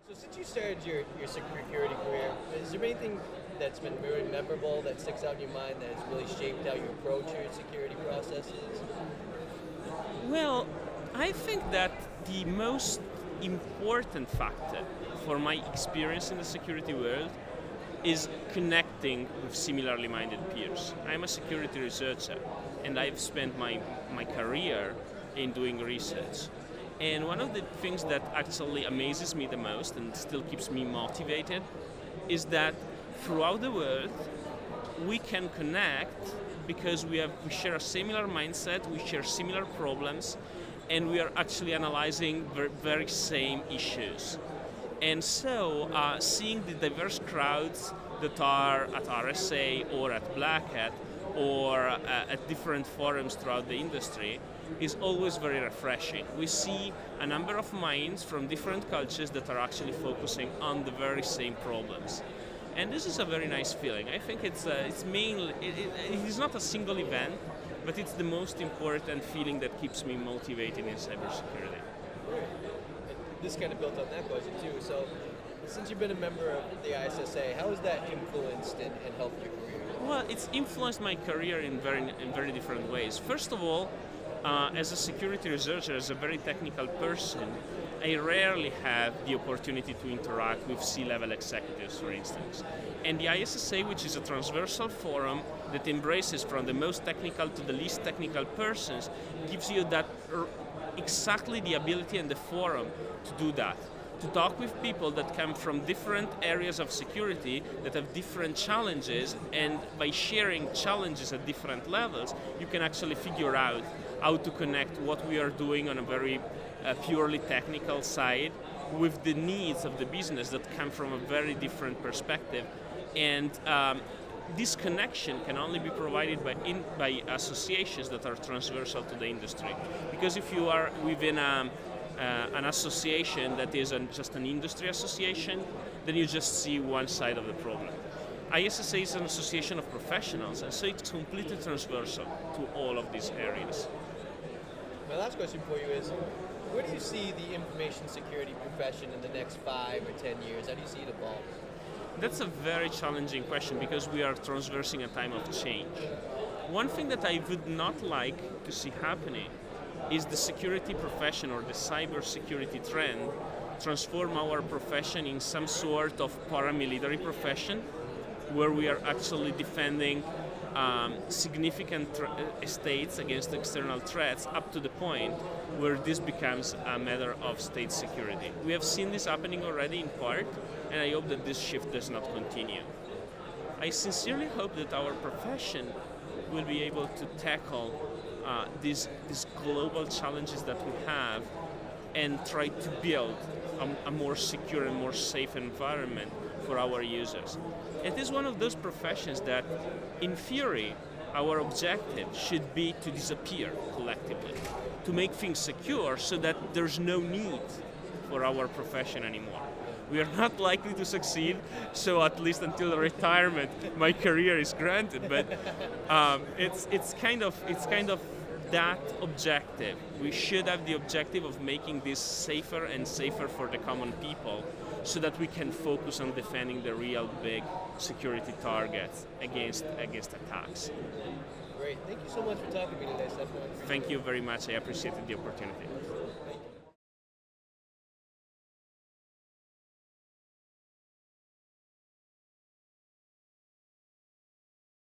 So since you started your security career, is there anything that's been very memorable that sticks out in your mind that has really shaped how you approach your security processes? Well, I think that the most important factor for my experience in the security world is connecting with similarly minded peers. I'm a security researcher and I've spent my career in doing research. And one of the things that actually amazes me the most and still keeps me motivated is that throughout the world we can connect because we share a similar mindset, we share similar problems, and we are actually analyzing very same issues. And so seeing the diverse crowds that are at RSA or at Black Hat or at different forums throughout the industry is always very refreshing. We see a number of minds from different cultures that are actually focusing on the very same problems. And this is a very nice feeling. I think it's mainly, it is not a single event, but it's the most important feeling that keeps me motivated in cybersecurity. This kind of built on that question too. So since you've been a member of the ISSA, how has that influenced and helped your career? Well, it's influenced my career in very different ways. First of all, as a security researcher, as a very technical person, I rarely have the opportunity to interact with C-level executives, for instance. And the ISSA, which is a transversal forum that embraces from the most technical to the least technical persons, gives you that exactly the ability and the forum to do that. To talk with people that come from different areas of security that have different challenges, and by sharing challenges at different levels, you can actually figure out how to connect what we are doing on a very purely technical side with the needs of the business that come from a very different perspective. And this connection can only be provided by associations that are transversal to the industry. Because if you are within an association that is just an industry association, then you just see one side of the problem. ISSA is an association of professionals, and so it's completely transversal to all of these areas. My last question for you is, where do you see the information security profession in the next 5 or 10 years? How do you see it evolve? That's a very challenging question because we are traversing a time of change. One thing that I would not like to see happening is the security profession or the cybersecurity trend transform our profession in some sort of paramilitary profession where we are actually defending significant states against external threats up to the point where this becomes a matter of state security. We have seen this happening already in part, and I hope that this shift does not continue. I sincerely hope that our profession will be able to tackle these global challenges that we have and try to build a more secure and more safe environment for our users. It is one of those professions that, in theory, our objective should be to disappear collectively, to make things secure so that there's no need for our profession anymore. We are not likely to succeed, so at least until retirement, my career is granted. But it's kind of that objective. We should have the objective of making this safer and safer for the common people, so that we can focus on defending the real big security targets against attacks. Great. Thank you so much for talking to me today, Stefano. Thank you very much. I appreciated the opportunity. Thank you.